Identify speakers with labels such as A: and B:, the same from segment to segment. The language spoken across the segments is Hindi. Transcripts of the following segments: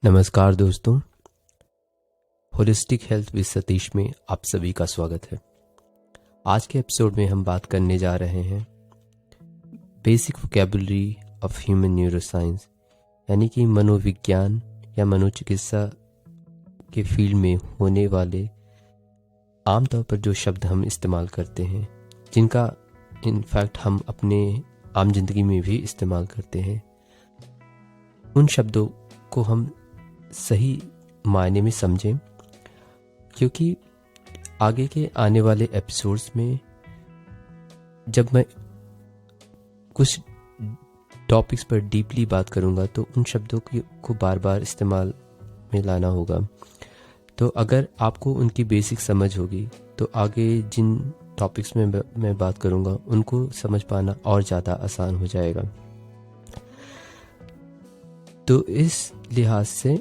A: नमस्कार दोस्तों, होलिस्टिक हेल्थ विद सतीश में आप सभी का स्वागत है। आज के एपिसोड में हम बात करने जा रहे हैं basic vocabulary of human neuroscience, यानी कि मनोविज्ञान या मनोचिकित्सा के फील्ड में होने वाले आमतौर पर जो शब्द हम इस्तेमाल करते हैं, जिनका इनफैक्ट हम अपने आम जिंदगी में भी इस्तेमाल करते हैं, उन शब्दों को हम सही मायने में समझें, क्योंकि आगे के आने वाले एपिसोड्स में जब मैं कुछ टॉपिक्स पर डीपली बात करूंगा तो उन शब्दों को बार बार इस्तेमाल में लाना होगा। तो अगर आपको उनकी बेसिक समझ होगी तो आगे जिन टॉपिक्स में मैं बात करूंगा उनको समझ पाना और ज़्यादा आसान हो जाएगा। तो इस लिहाज से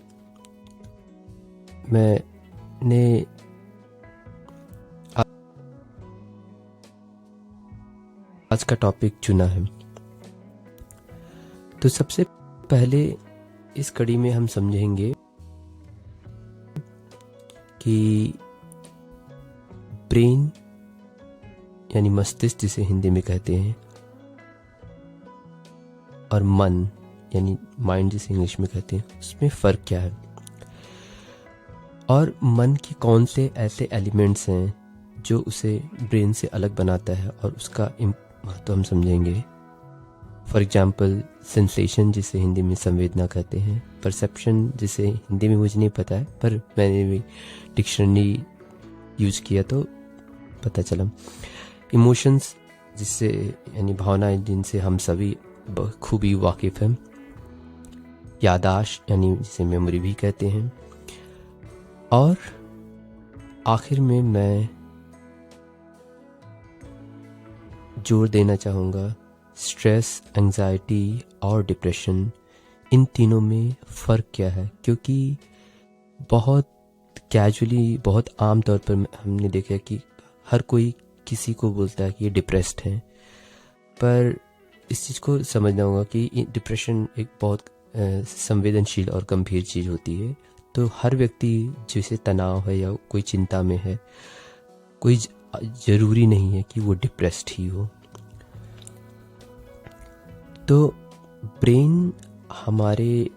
A: मैंने आज का टॉपिक चुना है। तो सबसे पहले इस कड़ी में हम समझेंगे कि ब्रेन यानी मस्तिष्क जिसे हिंदी में कहते हैं, और मन यानी माइंड जिसे इंग्लिश में कहते हैं, उसमें फ़र्क क्या है और मन के कौन से ऐसे एलिमेंट्स हैं जो उसे ब्रेन से अलग बनाता है, और उसका महत्व हम समझेंगे। फॉर एग्जाम्पल सेंसेशन जिसे हिंदी में संवेदना कहते हैं, परसेप्शन जिसे हिंदी में मुझे नहीं पता है पर मैंने भी डिक्शनरी यूज किया तो पता चला, इमोशंस जिससे यानी भावनाएं जिनसे हम सभी बखूबी वाकिफ़ हैं, यादाश्त यानी जिसे मेमोरी भी कहते हैं, और आखिर में मैं जोर देना चाहूँगा स्ट्रेस, एंजाइटी और डिप्रेशन, इन तीनों में फ़र्क क्या है। क्योंकि बहुत कैजुअली, बहुत आम तौर पर हमने देखा कि हर कोई किसी को बोलता है कि ये डिप्रेस्ड है, पर इस चीज़ को समझना होगा कि डिप्रेशन एक बहुत संवेदनशील और गंभीर चीज़ होती है। तो हर व्यक्ति जिसे तनाव है या कोई चिंता में है, कोई ज़रूरी नहीं है कि वो डिप्रेस्ड ही हो। तो ब्रेन हमारे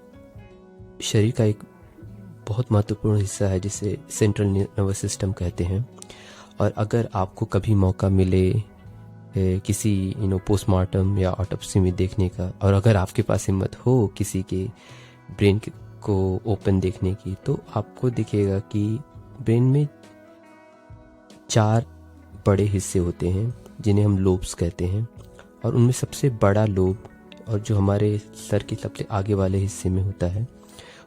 A: शरीर का एक बहुत महत्वपूर्ण हिस्सा है जिसे सेंट्रल नर्वस सिस्टम कहते हैं। और अगर आपको कभी मौका मिले किसी पोस्टमार्टम या ऑटोप्सी में देखने का, और अगर आपके पास हिम्मत हो किसी के ब्रेन को ओपन देखने की, तो आपको दिखेगा कि ब्रेन में 4 बड़े हिस्से होते हैं जिन्हें हम लोब्स कहते हैं, और उनमें सबसे बड़ा लोब, और जो हमारे सर के सबसे आगे वाले हिस्से में होता है,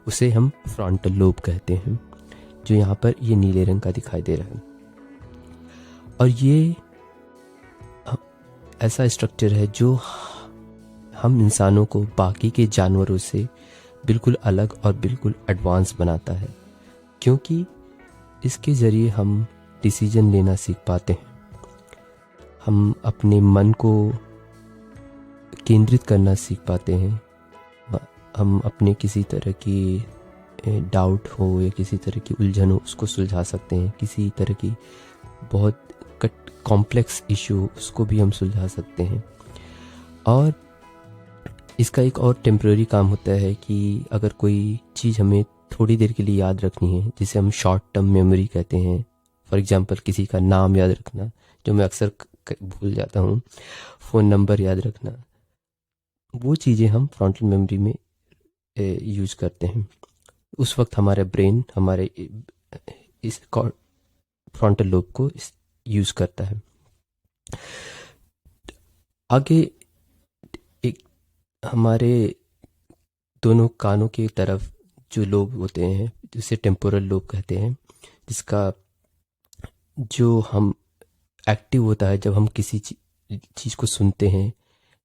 A: उसे हम फ्रंटल लोब कहते हैं, जो यहाँ पर ये नीले रंग का दिखाई दे रहा है। और ये ऐसा स्ट्रक्चर है जो हम इंसानों को बाकी के जानवरों से बिल्कुल अलग और बिल्कुल एडवांस बनाता है, क्योंकि इसके ज़रिए हम डिसीजन लेना सीख पाते हैं, हम अपने मन को केंद्रित करना सीख पाते हैं, हम अपने किसी तरह की डाउट हो या किसी तरह की उलझन हो उसको सुलझा सकते हैं, किसी तरह की बहुत कॉम्प्लेक्स इशू उसको भी हम सुलझा सकते हैं। और इसका एक और टेम्पररी काम होता है कि अगर कोई चीज़ हमें थोड़ी देर के लिए याद रखनी है, जिसे हम शॉर्ट टर्म मेमोरी कहते हैं, फॉर एग्जांपल किसी का नाम याद रखना, जो मैं अक्सर भूल जाता हूँ, फ़ोन नंबर याद रखना, वो चीज़ें हम फ्रंटल मेमोरी में यूज करते हैं। उस वक्त हमारा ब्रेन हमारे इस फ्रंटल लोब को यूज करता है। आगे एक हमारे दोनों कानों की तरफ जो लोब होते हैं, जिसे टेम्पोरल लोब कहते हैं, जिसका जो हम एक्टिव होता है जब हम किसी चीज़ को सुनते हैं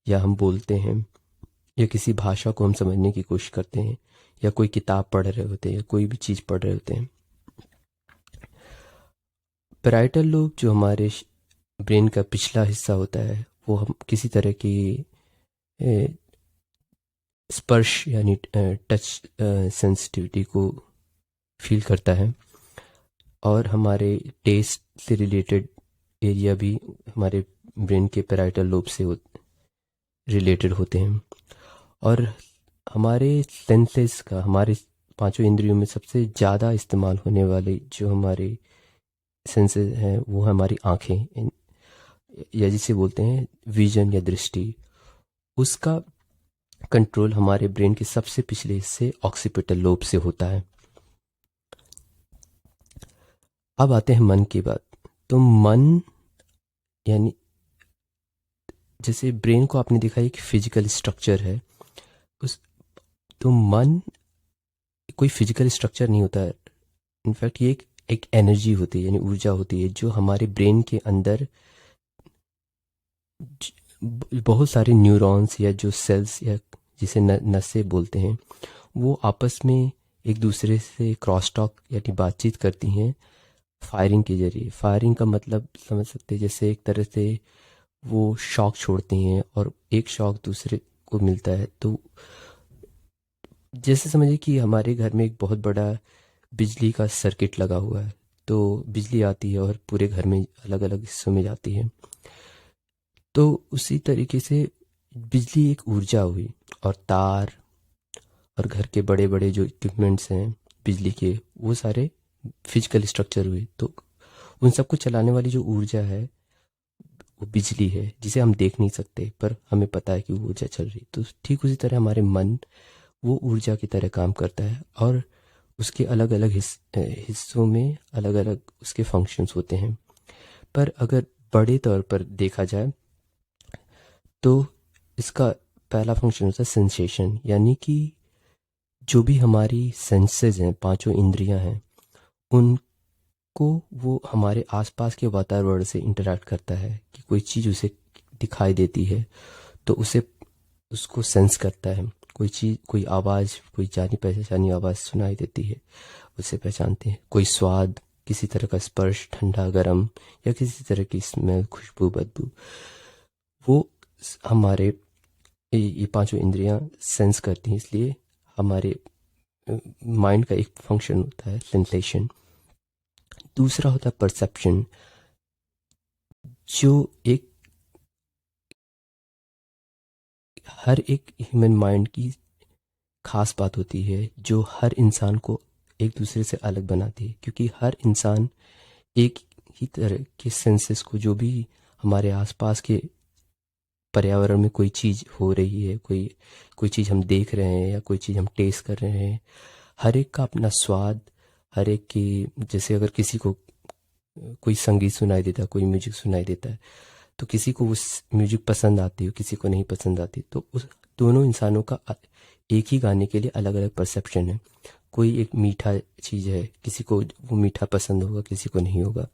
A: या हम बोलते हैं या किसी भाषा को हम समझने की कोशिश करते हैं या कोई किताब पढ़ रहे होते हैं या कोई भी चीज़ पढ़ रहे होते हैं। पैराइटल लोब जो हमारे ब्रेन का पिछला हिस्सा होता है, वो हम किसी तरह की स्पर्श यानी टच सेंसिटिविटी को फील करता है, और हमारे टेस्ट से रिलेटेड एरिया भी हमारे ब्रेन के पैराइटल लोब से रिलेटेड होते हैं। और हमारे सेंसेस का, हमारे पांचों इंद्रियों में सबसे ज़्यादा इस्तेमाल होने वाले जो हमारे सेंसेस हैं वो हमारी आँखें, या जिसे बोलते हैं विजन या दृष्टि। उसका कंट्रोल हमारे ब्रेन के सबसे पिछले हिस्से ऑक्सीपिटल लोब से होता है। अब आते हैं मन की बात। तो मन यानी जैसे ब्रेन को आपने देखा एक फिजिकल स्ट्रक्चर है, उस तो मन कोई फिजिकल स्ट्रक्चर नहीं होता है। इनफैक्ट ये एक एनर्जी होती है, यानी ऊर्जा होती है, जो हमारे ब्रेन के अंदर बहुत सारे न्यूरॉन्स या जो सेल्स या जिसे नसें बोलते हैं, वो आपस में एक दूसरे से क्रॉस टॉक यानी बातचीत करती हैं फायरिंग के जरिए। फायरिंग का मतलब समझ सकते हैं, जैसे एक तरह से वो शॉक छोड़ती हैं और एक शॉक दूसरे को मिलता है। तो जैसे समझिए कि हमारे घर में एक बहुत बड़ा बिजली का सर्किट लगा हुआ है, तो बिजली आती है और पूरे घर में अलग अलग हिस्सों में जाती है। तो उसी तरीके से बिजली एक ऊर्जा हुई, और तार और घर के बड़े बड़े जो इक्विपमेंट्स हैं बिजली के, वो सारे फिजिकल स्ट्रक्चर हुए। तो उन सबको चलाने वाली जो ऊर्जा है वो बिजली है, जिसे हम देख नहीं सकते पर हमें पता है कि वो ऊर्जा चल रही। तो ठीक उसी तरह हमारे मन वो ऊर्जा की तरह काम करता है, और उसके अलग अलग हिस्सों में अलग अलग उसके फंक्शंस होते हैं। पर अगर बड़े तौर पर देखा जाए तो इसका पहला फंक्शन होता है सेंसेशन, यानी कि जो भी हमारी सेंसेस हैं, पांचों इंद्रियां हैं, उनको वो हमारे आसपास के वातावरण से इंटरेक्ट करता है कि कोई चीज़ उसे दिखाई देती है तो उसे उसको सेंस करता है। कोई चीज़, कोई आवाज़, कोई जानी पहचानी आवाज़ सुनाई देती है, उसे पहचानते हैं। कोई स्वाद, किसी तरह का स्पर्श, ठंडा गर्म, या किसी तरह की स्मेल, खुशबू, बदबू, वो हमारे ये पांचों इंद्रियां सेंस करती हैं। इसलिए हमारे माइंड का एक फंक्शन होता है सेंसेशन। दूसरा होता है परसेप्शन, जो एक हर एक ह्यूमन माइंड की खास बात होती है, जो हर इंसान को एक दूसरे से अलग बनाती है। क्योंकि हर इंसान एक ही तरह के सेंसेस को, जो भी हमारे आसपास के पर्यावरण में कोई चीज़ हो रही है, कोई कोई चीज़ हम देख रहे हैं या कोई चीज़ हम टेस्ट कर रहे हैं, हर एक का अपना स्वाद, हर एक की, जैसे अगर किसी को कोई संगीत सुनाई देता है, कोई म्यूजिक सुनाई देता है, तो किसी को उस म्यूजिक पसंद आती है, किसी को नहीं पसंद आती। तो उस दोनों इंसानों का एक ही गाने के लिए अलग अलग परसेप्शन है। कोई एक मीठा चीज़ है, किसी को वो मीठा पसंद होगा, किसी को नहीं होगा।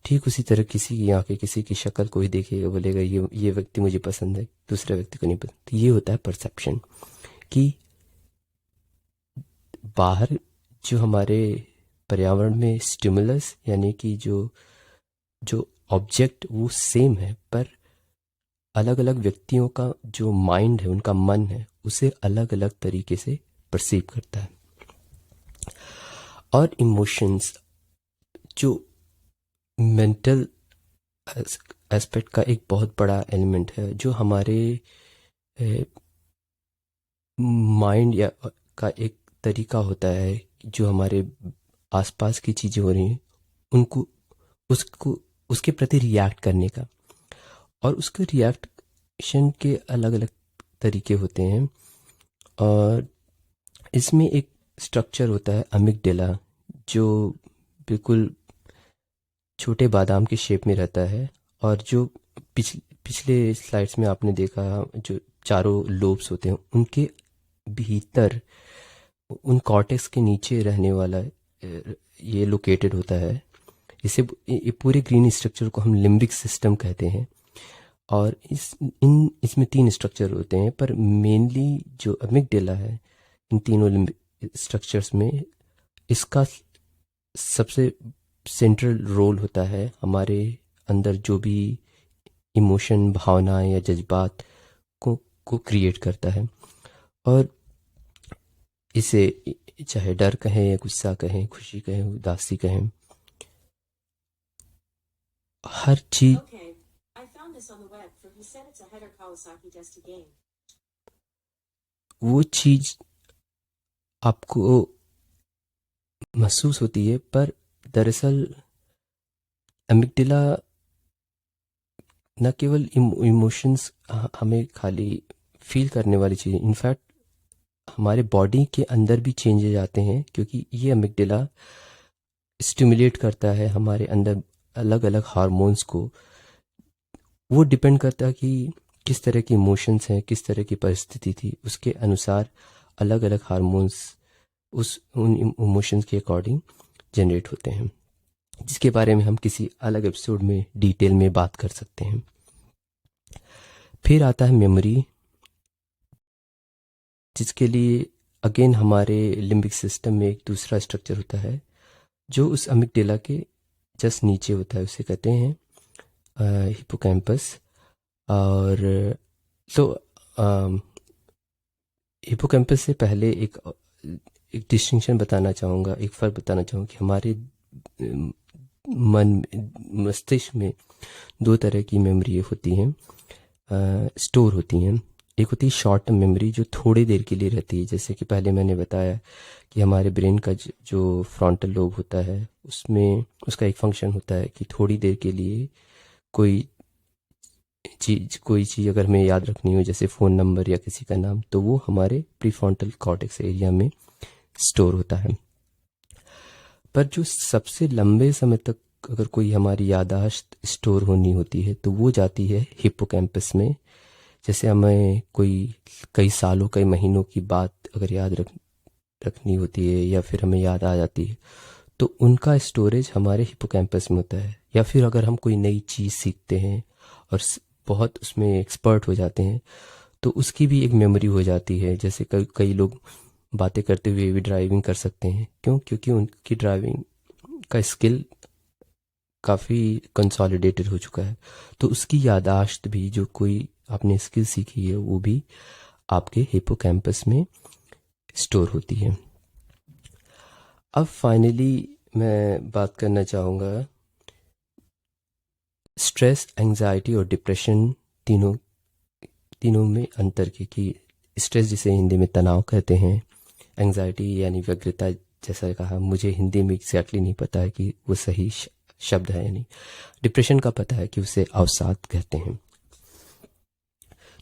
A: ठीक उसी तरह किसी की आंखें किसी की शक्ल कोई देखेगा, बोलेगा ये व्यक्ति मुझे पसंद है, दूसरे व्यक्ति को नहीं पसंद। तो ये होता है परसेप्शन, कि बाहर जो हमारे पर्यावरण में स्टिमुलस यानी कि जो जो ऑब्जेक्ट वो सेम है, पर अलग अलग व्यक्तियों का जो माइंड है, उनका मन है, उसे अलग अलग तरीके से परसीव करता है। और इमोशंस जो मेंटल एस्पेक्ट का एक बहुत बड़ा एलिमेंट है, जो हमारे माइंड या का एक तरीका होता है, जो हमारे आसपास की चीज़ें हो रही हैं उनको उसको उसके प्रति रिएक्ट करने का। और उसके रिएक्शन के अलग अलग तरीके होते हैं, और इसमें एक स्ट्रक्चर होता है अमिगडाला, जो बिल्कुल छोटे बादाम के शेप में रहता है, और जो पिछले स्लाइड्स में आपने देखा, जो चारों लोब्स होते हैं उनके भीतर, उन कॉर्टेक्स के नीचे रहने वाला ये लोकेटेड होता है। इसे ये पूरे ग्रीन स्ट्रक्चर को हम लिम्बिक सिस्टम कहते हैं। और इसमें 3 स्ट्रक्चर होते हैं, पर मेनली जो अमिगडाला है, इन तीनों लिम्बिक स्ट्रक्चर्स में इसका सबसे सेंट्रल रोल होता है हमारे अंदर जो भी इमोशन, भावनाएं या जज्बात को क्रिएट करता है। और इसे चाहे डर कहें या गुस्सा कहें, खुशी कहें, उदासी कहें, हर चीज
B: Okay, I found this on the web for who said it's a Header Kawasaki Dusty game.
A: वो चीज आपको महसूस होती है, पर दरअसल अमिगडाला न केवल इमोशंस हमें खाली फील करने वाली चीज़, इनफैक्ट हमारे बॉडी के अंदर भी चेंजेस आते हैं, क्योंकि ये अमिगडाला स्टिमुलेट करता है हमारे अंदर अलग अलग हार्मोन्स को। वो डिपेंड करता है कि किस तरह की इमोशंस हैं, किस तरह की परिस्थिति थी, उसके अनुसार अलग अलग हार्मोन्स उन इमोशंस के अकॉर्डिंग जनरेट होते हैं, जिसके बारे में हम किसी अलग एपिसोड में डिटेल में बात कर सकते हैं। फिर आता है मेमोरी, जिसके लिए अगेन हमारे लिम्बिक सिस्टम में एक दूसरा स्ट्रक्चर होता है जो उस अमिगडाला के जस्ट नीचे होता है, उसे कहते हैं हिपोकैम्पस। और तो हिपोकैम्पस से पहले एक डिस्टिंक्शन बताना चाहूँगा, एक फ़र्क बताना चाहूँगा कि हमारे मस्तिष्क में दो तरह की मेमोरी होती हैं, स्टोर होती हैं। एक होती है शॉर्ट टर्म मेमोरी, जो थोड़ी देर के लिए रहती है, जैसे कि पहले मैंने बताया कि हमारे ब्रेन का जो फ्रंटल लोब होता है, उसमें उसका एक फंक्शन होता है कि थोड़ी देर के लिए कोई चीज़ अगर हमें याद रखनी हो, जैसे फ़ोन नंबर या किसी का नाम, तो वो हमारे प्रीफ्रंटल कॉर्टेक्स एरिया में स्टोर होता है। पर जो सबसे लंबे समय तक अगर कोई हमारी याददाश्त स्टोर होनी होती है, तो वो जाती है हिप्पोकैम्पस में। जैसे हमें कोई कई सालों, कई महीनों की बात अगर याद रखनी होती है, या फिर हमें याद आ जाती है, तो उनका स्टोरेज हमारे हिप्पोकैम्पस में होता है। या फिर अगर हम कोई नई चीज़ सीखते हैं और बहुत उसमें एक्सपर्ट हो जाते हैं, तो उसकी भी एक मेमोरी हो जाती है। जैसे कई लोग बातें करते हुए भी ड्राइविंग कर सकते हैं, क्योंकि उनकी ड्राइविंग का स्किल काफ़ी कंसोलिडेटेड हो चुका है। तो उसकी याददाश्त भी, जो कोई आपने स्किल सीखी है, वो भी आपके हिप्पोकैम्पस में स्टोर होती है। अब फाइनली मैं बात करना चाहूँगा स्ट्रेस, एंजाइटी और डिप्रेशन तीनों में अंतर की। कि स्ट्रेस, जिसे हिंदी में तनाव कहते हैं, एंजाइटी यानी व्यग्रता, जैसा कहा, मुझे हिंदी में एग्जैक्टली नहीं पता है कि वो सही शब्द है या नहीं। डिप्रेशन का पता है कि उसे अवसाद कहते हैं।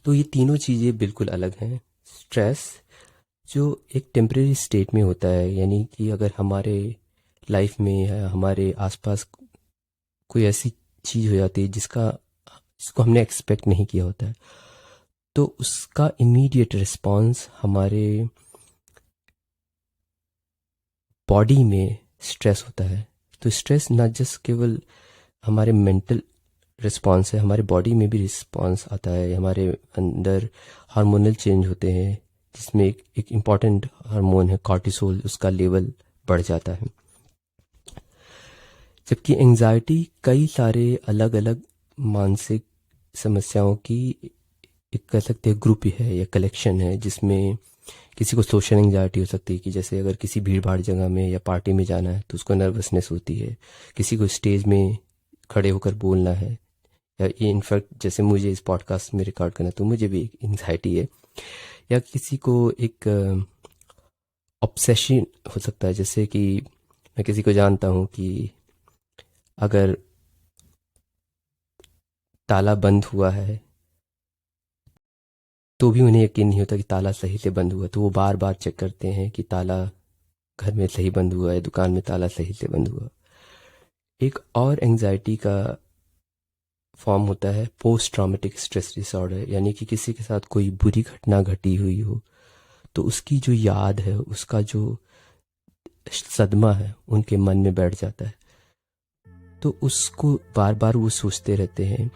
A: तो ये तीनों चीज़ें बिल्कुल अलग हैं। स्ट्रेस जो एक टेम्परेरी स्टेट में होता है, यानी कि अगर हमारे लाइफ में या हमारे आसपास कोई ऐसी चीज़ हो जाती है जिसको हमने एक्सपेक्ट नहीं किया होता है, तो उसका इमीडिएट रिस्पॉन्स हमारे बॉडी में स्ट्रेस होता है। तो स्ट्रेस ना जस्ट केवल हमारे मेंटल रिस्पॉन्स है, हमारे बॉडी में भी रिस्पॉन्स आता है। हमारे अंदर हार्मोनल चेंज होते हैं, जिसमें एक इम्पॉर्टेंट हार्मोन है कॉर्टिसोल, उसका लेवल बढ़ जाता है। जबकि एंजाइटी कई सारे अलग अलग मानसिक समस्याओं की एक कह सकते हैं ग्रुप है या कलेक्शन है, जिसमें किसी को सोशल एंजाइटी हो सकती है कि जैसे अगर किसी भीड़ भाड़ जगह में या पार्टी में जाना है तो उसको नर्वसनेस होती है। किसी को स्टेज में खड़े होकर बोलना है, या ये इनफैक्ट जैसे मुझे इस पॉडकास्ट में रिकॉर्ड करना है, तो मुझे भी एक एंजाइटी है। या किसी को एक ऑब्सेशन हो सकता है, जैसे कि मैं किसी को जानता हूँ कि अगर ताला बंद हुआ है तो भी उन्हें यकीन नहीं होता कि ताला सही से बंद हुआ, तो वो बार बार चेक करते हैं कि ताला घर में सही बंद हुआ है, दुकान में ताला सही से बंद हुआ। एक और एंजाइटी का फॉर्म होता है पोस्ट ट्रॉमेटिक स्ट्रेस डिसऑर्डर, यानी कि किसी के साथ कोई बुरी घटना घटी हुई हो, तो उसकी जो याद है, उसका जो सदमा है, उनके मन में बैठ जाता है, तो उसको बार बार वो सोचते रहते हैं।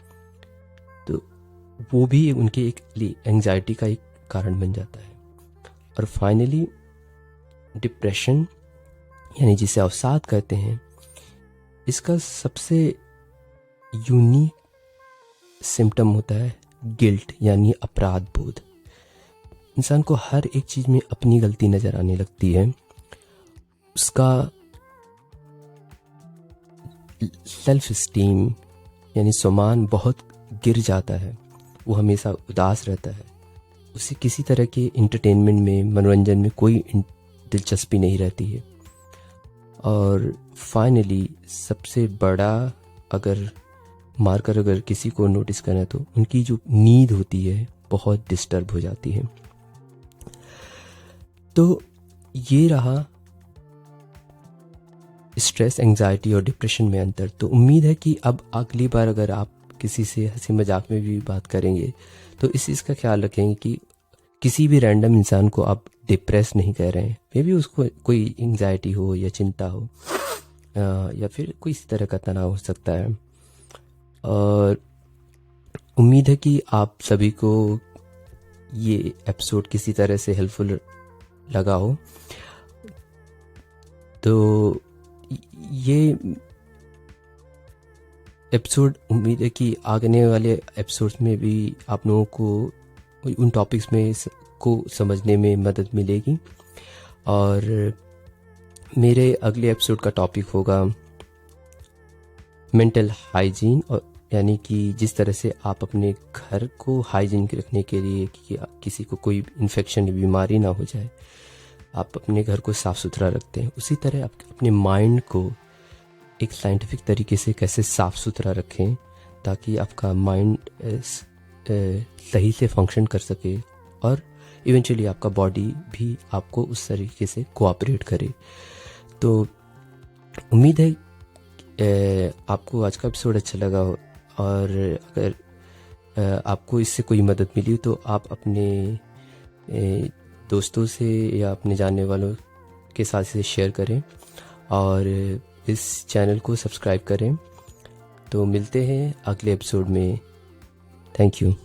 A: तो वो भी उनके एक एंजाइटी का एक कारण बन जाता है। और फाइनली डिप्रेशन, यानी जिसे अवसाद कहते हैं, इसका सबसे यूनिक सिम्टम होता है गिल्ट, यानी अपराध बोध। इंसान को हर एक चीज़ में अपनी गलती नज़र आने लगती है, उसका सेल्फ स्टीम यानी सम्मान बहुत गिर जाता है, वो हमेशा उदास रहता है, उसे किसी तरह के इंटरटेनमेंट में, मनोरंजन में कोई दिलचस्पी नहीं रहती है। और फाइनली सबसे बड़ा अगर मार्कर अगर किसी को नोटिस करना है तो उनकी जो नींद होती है बहुत डिस्टर्ब हो जाती है। तो ये रहा स्ट्रेस, एंजाइटी और डिप्रेशन में अंतर। तो उम्मीद है कि अब अगली बार अगर आप किसी से हंसी मजाक में भी बात करेंगे तो इस चीज़ का ख्याल रखेंगे कि किसी भी रैंडम इंसान को आप डिप्रेस नहीं कह रहे हैं। मे बी उसको कोई एंजाइटी हो या चिंता हो या फिर कोई इस तरह का तनाव हो सकता है। और उम्मीद है कि आप सभी को ये एपिसोड किसी तरह से हेल्पफुल लगा हो। तो ये एपिसोड उम्मीद है कि आगे वाले एपिसोड्स में भी आप लोगों को उन टॉपिक्स में को समझने में मदद मिलेगी। और मेरे अगले एपिसोड का टॉपिक होगा मेंटल हाइजीन, और यानी कि जिस तरह से आप अपने घर को हाइजीन रखने के लिए कि किसी को कोई इन्फेक्शन या बीमारी ना हो जाए, आप अपने घर को साफ़ सुथरा रखते हैं, उसी तरह आप अपने माइंड को एक साइंटिफिक तरीके से कैसे साफ़ सुथरा रखें ताकि आपका माइंड सही से फंक्शन कर सके और इवेंचुअली आपका बॉडी भी आपको उस तरीके से कोऑपरेट करे। तो उम्मीद है आपको आज का एपिसोड अच्छा लगा हो, और अगर आपको इससे कोई मदद मिली तो आप अपने दोस्तों से या अपने जानने वालों के साथ इसे शेयर करें और इस चैनल को सब्सक्राइब करें। तो मिलते हैं अगले एपिसोड में। Thank you.